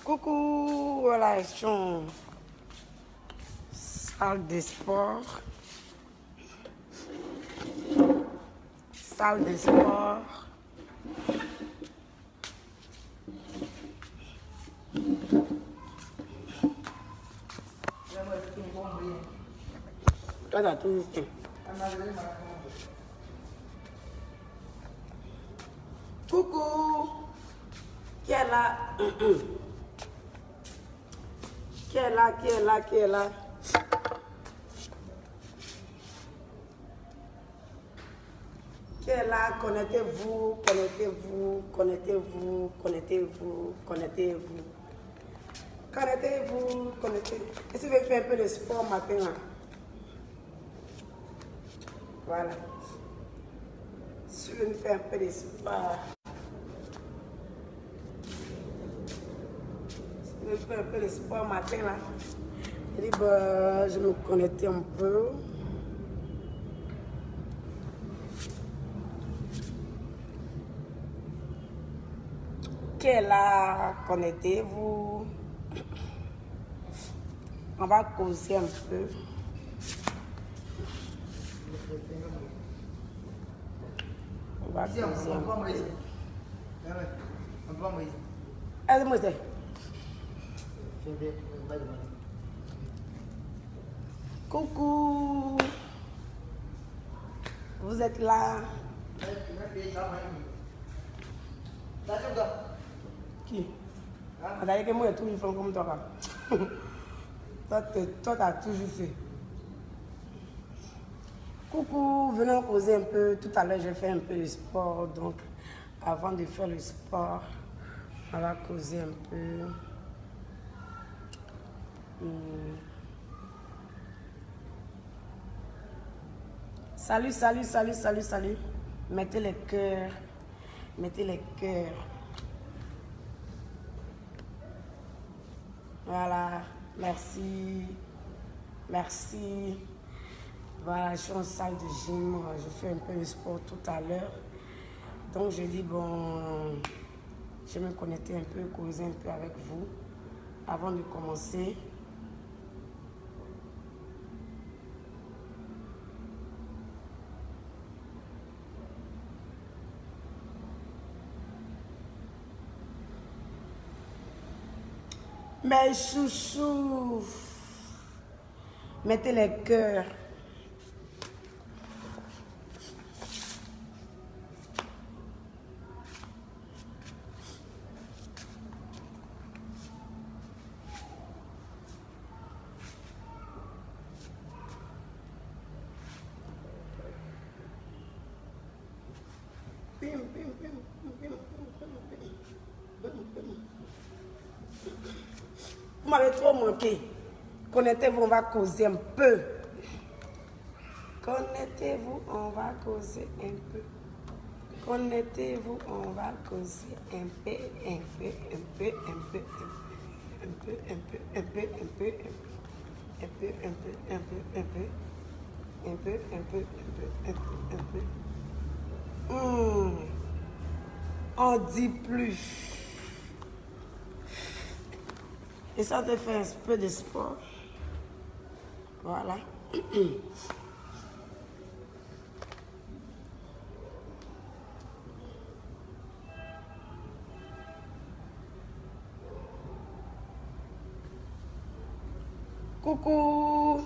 Coucou, relation salle de sport. Salle de sport. Toi, t'as toujours fait. Coucou. Qui est là? Qui est là? Qui est là? Qui est là? Qui est là? Connectez-vous, connectez-vous, connectez-vous, connectez-vous, connectez-vous. Connectez-vous, connectez-vous. Est-ce que vous voulez faire un peu de sport matin là? Voilà. Si vous voulez faire un peu de sport. Je vais faire un peu de sport matin là. Je dis, bah, je me connecter un peu. Qui est là? Connectez-vous. On va causer un peu. On va causer un peu. Aide-moi ça. Coucou. Vous êtes là? Qui? T'as dit que moi, j'ai toujours fait comme toi. Toi, t'as toujours fait. Coucou, venons causer un peu. Tout à l'heure, j'ai fait un peu de sport. Donc, avant de faire le sport, on va causer un peu. Salut, salut, salut, salut, salut. Mettez les cœurs. Mettez les cœurs. Voilà, merci. Merci. Voilà, je suis en salle de gym. Je fais un peu de sport tout à l'heure. Donc, je dis, bon, je vais me connecter un peu, causer un peu avec vous avant de commencer. Mes chouchous, mettez les cœurs. Vous m'avez trop manqué. Connectez-vous, on va causer un peu. Connectez-vous, on va causer un peu. Connectez-vous, on va causer un peu, un peu, un peu, un peu, un peu, un peu, un peu, un peu, un peu, un peu, un peu, un peu, un peu, un peu, un peu, un peu. On dit plus. Et ça te fait un peu de sport. Voilà. Coucou.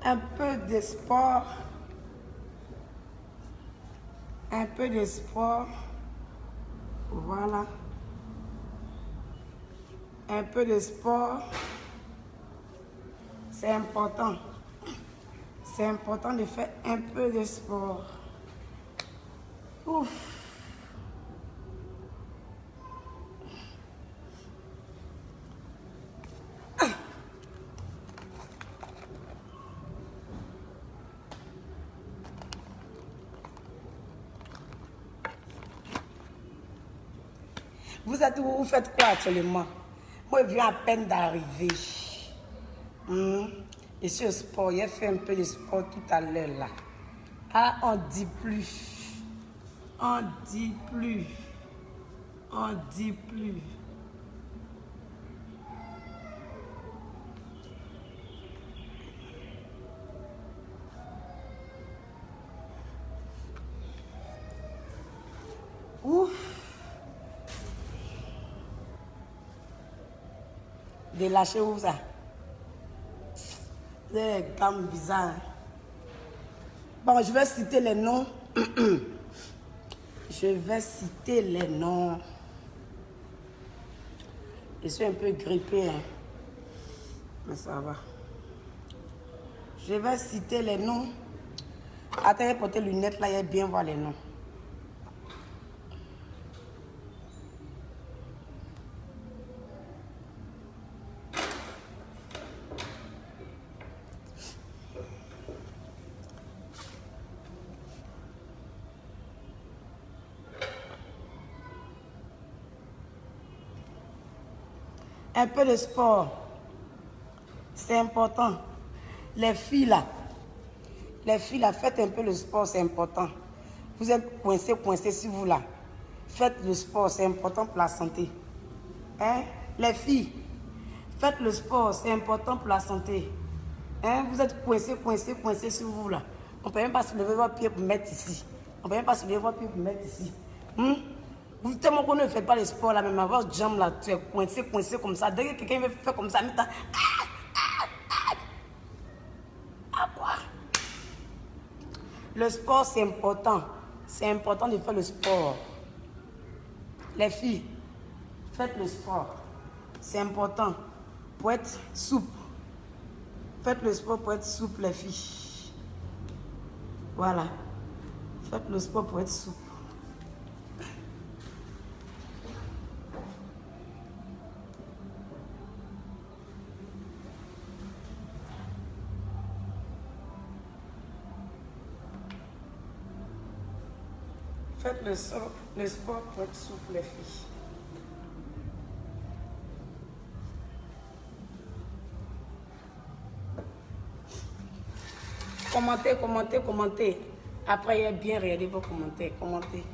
Un peu de sport. Un peu de sport. Voilà. Un peu de sport. C'est important. C'est important de faire un peu de sport. Ouf. Vous êtes où? Vous faites quoi actuellement? Moi, je viens à peine d'arriver. Je suis au sport. J'ai fait un peu de sport tout à l'heure là. Ah, on dit plus. On dit plus. On dit plus. Ouf. Lâchez-vous ça. Des gammes bizarres. Bon, je vais citer les noms. Je vais citer les noms. Je suis un peu grippée, hein. Mais ça va. Je vais citer les noms. Attendez, porter les lunettes là, il y a bien voir les noms. Un peu de sport, c'est important. Les filles là, faites un peu le sport, c'est important. Vous êtes coincés si vous là. Faites le sport, c'est important pour la santé. Hein? Les filles, faites le sport, c'est important pour la santé. Hein? Vous êtes coincés si vous là. On ne peut même pas se lever votre pied pour mettre ici. On ne peut même pas se lever votre pied pour mettre ici. Vous tellement qu'on ne fait pas le sport là, même à votre jambe là, tu es coincé comme ça. Dès que quelqu'un veut faire comme ça, à quoi? Le sport c'est important. C'est important de faire le sport. Les filles, faites le sport. C'est important pour être souple. Faites le sport pour être souple, les filles. Voilà. Faites le sport pour être souple. Faites le sport pour être souple, les filles. Commentez. Après, bien regarder vos commentaires. Commentez.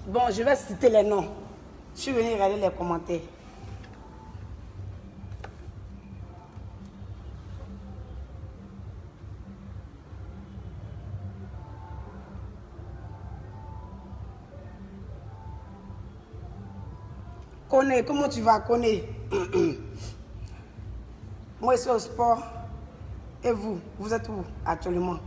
Bon, je vais citer les noms. Je suis venue regarder les commentaires. Comment tu vas, Koné? Moi, je suis au sport. Et vous êtes où actuellement?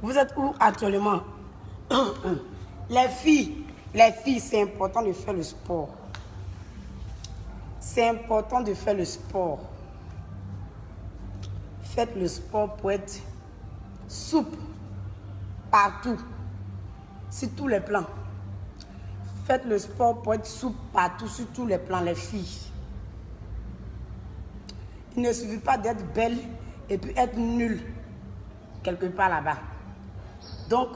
Vous êtes où actuellement? Les filles, c'est important de faire le sport. C'est important de faire le sport. Faites le sport pour être souple partout, sur tous les plans. Faites le sport pour être souple partout, sur tous les plans, les filles. Il ne suffit pas d'être belle et puis être nulle quelque part là-bas. Donc,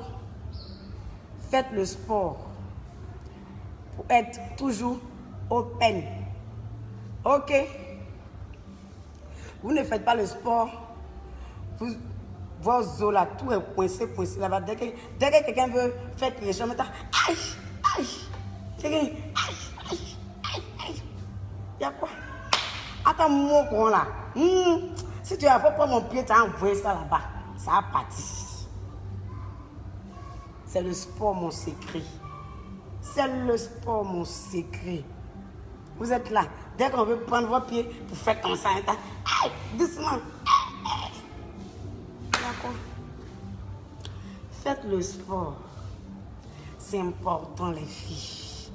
faites le sport pour être toujours open. Ok? Vous ne faites pas le sport, vos os là, tout est coincé là-bas. Dès que quelqu'un veut faire quelque chose, aïe, aïe. Il y a quoi? Attends, mon con là. Si tu as fait prendre mon pied, tu as envoyé ça là-bas. Ça a parti. C'est le sport, mon secret. C'est le sport, mon secret. Vous êtes là. Dès qu'on veut prendre vos pieds pour faire comme ça, aïe, doucement. D'accord. Faites le sport. C'est important, les filles.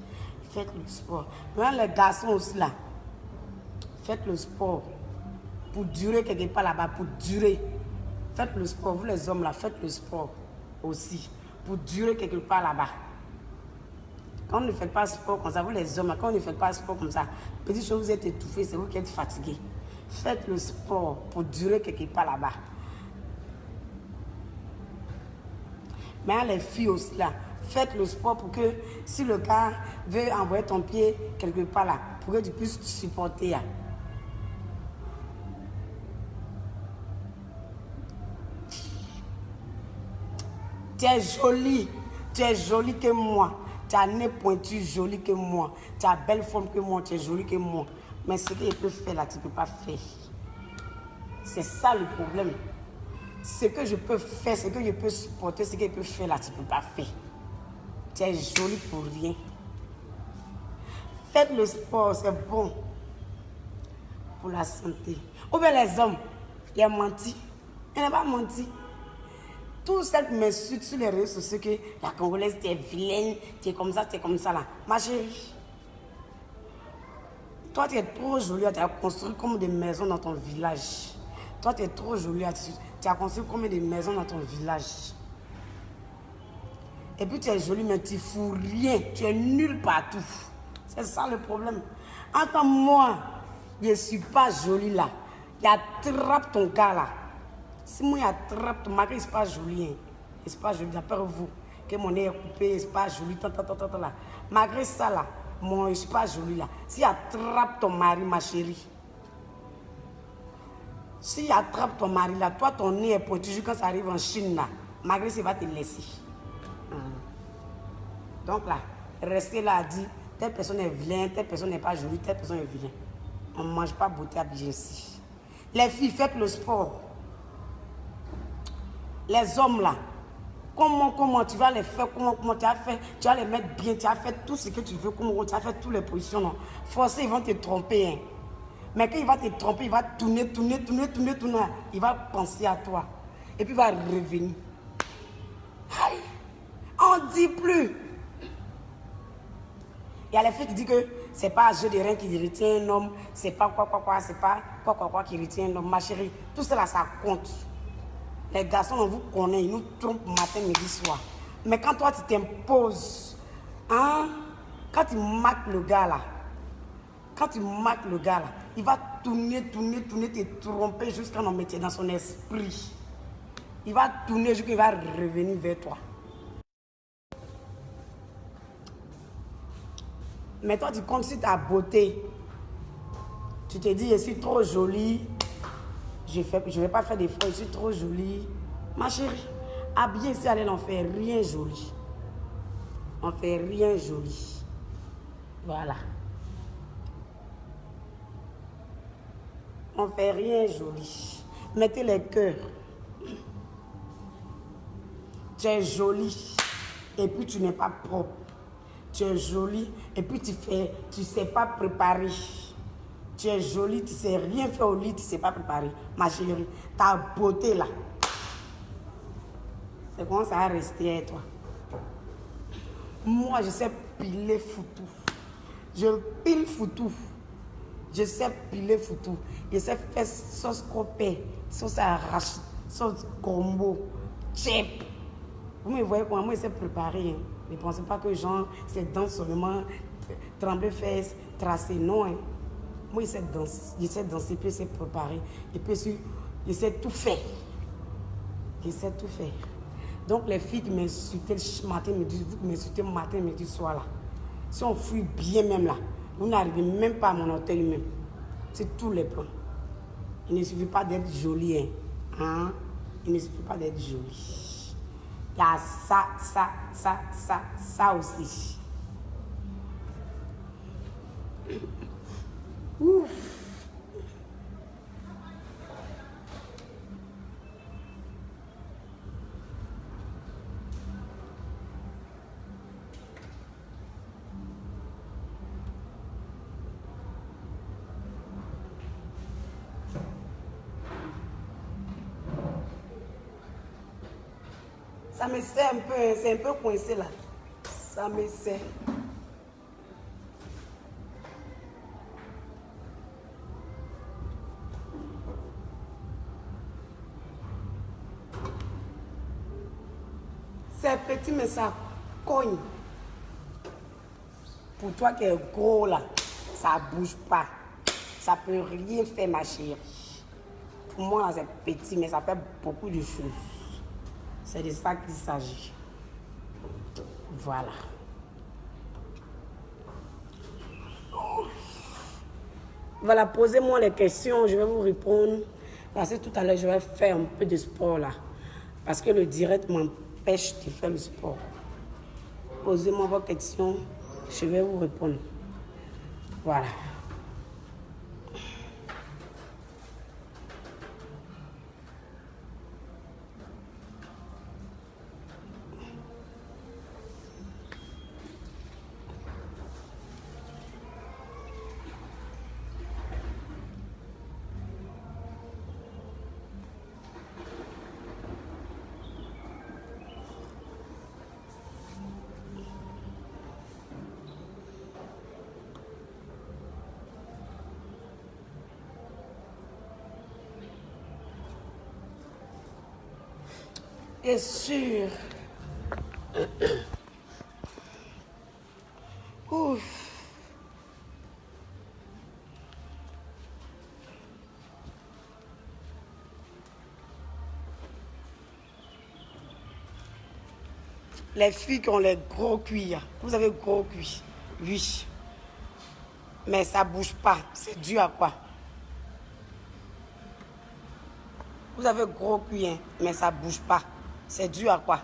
Faites le sport. Même les garçons aussi là. Faites le sport. pour durer quelque part là-bas, pour durer. Faites le sport, vous les hommes là, faites le sport aussi, pour durer quelque part là-bas. Quand on ne fait pas sport comme ça, vous les hommes là, quand on ne fait pas sport comme ça, petite chose, vous êtes étouffé, c'est vous qui êtes fatigué. Faites le sport pour durer quelque part là-bas. Mais les filles aussi là, faites le sport pour que si le gars veut envoyer ton pied quelque part là, pour que tu puisses supporter. Là. Tu es jolie que moi. Tu as un nez pointu, jolie que moi. Tu as belle forme que moi, tu es jolie que moi. Mais ce que je peux faire là, tu ne peux pas faire. C'est ça le problème. Ce que je peux faire, ce que je peux supporter, ce que je peux faire là, tu ne peux pas faire. Tu es jolie pour rien. Faites le sport, c'est bon pour la santé. Ou bien les hommes, ils ont menti. Ils n'ont pas menti. Tout ça m'insulte sur les réseaux sociaux que la Congolaise, tu es vilaine, tu es comme ça là. Ma chérie, toi tu es trop jolie, tu as construit comme des maisons dans ton village. Toi tu es trop jolie, tu as construit comme des maisons dans ton village. Et puis tu es jolie, mais tu fous rien, tu es nulle partout. C'est ça le problème. Entre moi, je ne suis pas jolie là. Il attrape ton gars là. Si moi j'attrape ton mari, c'est pas joli. Hein. C'est pas joli. D'après vous, que mon nez est coupé, c'est pas joli. Là. Malgré ça là, moi je suis pas jolie là. Si attrape ton mari, ma chérie. Si attrape ton mari là, toi ton nez est pointu quand ça arrive en Chine là. Malgré ça, il va te laisser. Donc là, restez là à dire, telle personne est vilaine, telle personne n'est pas jolie, telle personne est vilaine. On ne mange pas beauté habillée ici. Les filles, faites le sport. Les hommes là, comment tu vas les faire, comment tu vas faire, tu vas les mettre bien, tu vas faire tout ce que tu veux, comment tu vas faire toutes les positions. Non. Forcément, ils vont te tromper. Hein. Mais quand il va te tromper, il va tourner. Il va penser à toi. Et puis il va revenir. Aïe, on ne dit plus. Il y a les filles qui disent que c'est pas un jeu de rein qui retient un homme, c'est pas c'est pas quoi qui retient un homme. Ma chérie, tout cela, ça compte. Les garçons, on vous connaît, ils nous trompent matin, midi, soir. Mais quand toi, tu t'imposes, hein, quand tu marques le gars là, il va tourner, te tromper jusqu'à nous mettre dans son esprit. Il va tourner jusqu'à qu'il va revenir vers toi. Mais toi, tu comptes sur ta beauté. Tu te dis, je suis trop jolie. Je ne vais pas faire d'efforts, je suis trop jolie. Ma chérie, habiller ici, allez, on ne fait rien joli. On ne fait rien joli. Voilà. On ne fait rien joli. Mettez les cœurs. Tu es jolie et puis tu n'es pas propre. Tu es jolie et puis tu ne sais pas préparer. Tu es jolie, tu ne sais rien faire au lit, tu ne sais pas préparer. Ma chérie, ta beauté là, c'est comment ça va rester avec toi. Moi, je sais piler foutou. Je pile foutou. Je sais piler foutou. Je sais faire sauce copée, sauce arachide, sauce combo, chip. Vous me voyez comment moi, je sais préparer. Hein. Ne pensez pas que genre, c'est danse seulement, trembler fesses, tracer. Non. Hein. Moi, je sais danser, puis je sais préparer. Et puis, je sais tout faire. Je sais tout faire. Donc, les filles qui m'insultaient le matin, midi, vous qui m'insultez le matin, midi, soir là. Si on fuit bien même là, vous n'arrivez même pas à mon hôtel même. C'est tous les plans. Il ne suffit pas d'être jolie. Hein? Il ne suffit pas d'être jolie. Il y a ça aussi. Ouf. Ça me sert un peu, c'est un peu coincé là. Ça me sert. C'est petit, mais ça cogne. Pour toi qui es gros là, ça ne bouge pas. Ça ne peut rien faire, ma chérie. Pour moi, c'est petit, mais ça fait beaucoup de choses. C'est de ça qu'il s'agit. Voilà. Voilà, posez-moi les questions, je vais vous répondre. Parce que tout à l'heure, je vais faire un peu de sport là. Parce que le direct m'empêche de faire le sport. Posez-moi vos questions, je vais vous répondre. Voilà. Bien sûr. Ouf. Les filles qui ont les gros cuits, vous avez gros cuits, oui. Mais ça ne bouge pas, c'est dû à quoi? Vous avez gros cuits, mais ça ne bouge pas. C'est dû à quoi?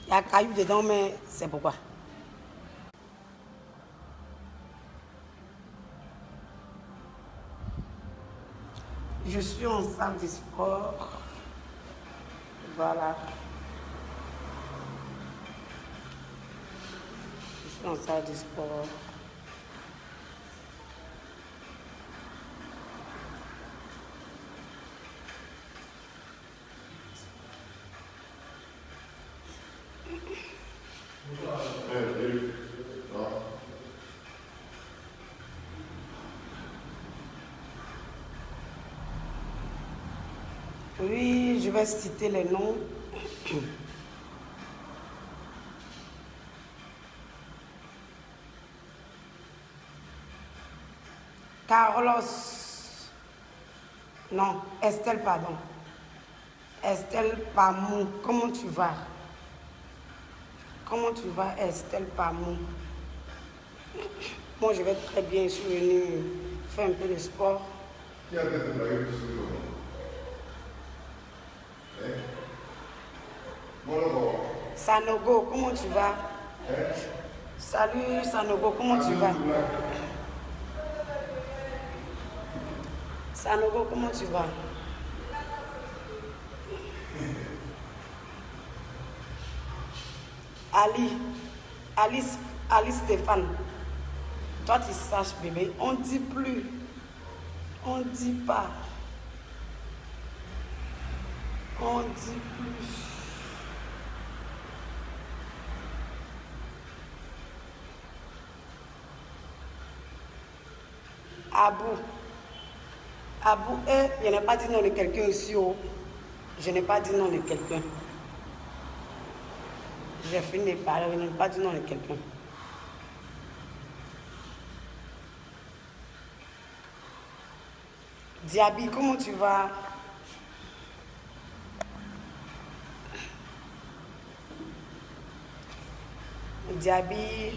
Il y a caillou dedans, mais c'est pourquoi? Je suis en salle de sport. Voilà. Je suis en salle de sport. Oui, je vais citer les noms. Carlos. Non, Estelle, pardon. Estelle Pamou, comment tu vas? Comment tu vas, Estelle Pamou? Moi, je vais très bien. Je suis venue faire un peu de sport. Qui a été blagué pour ce moment? Sanogo, comment tu vas? Salut Sanogo, comment tu vas? Sanogo, comment tu vas? Ali Stéphane, toi tu saches bébé, on ne dit plus, on ne dit pas, on ne dit plus. Abou, je n'ai pas dit non de quelqu'un ici. Oh. Je n'ai pas dit non de quelqu'un. J'ai fini de parler, je n'ai pas dit non de quelqu'un. Diaby, comment tu vas? Diaby.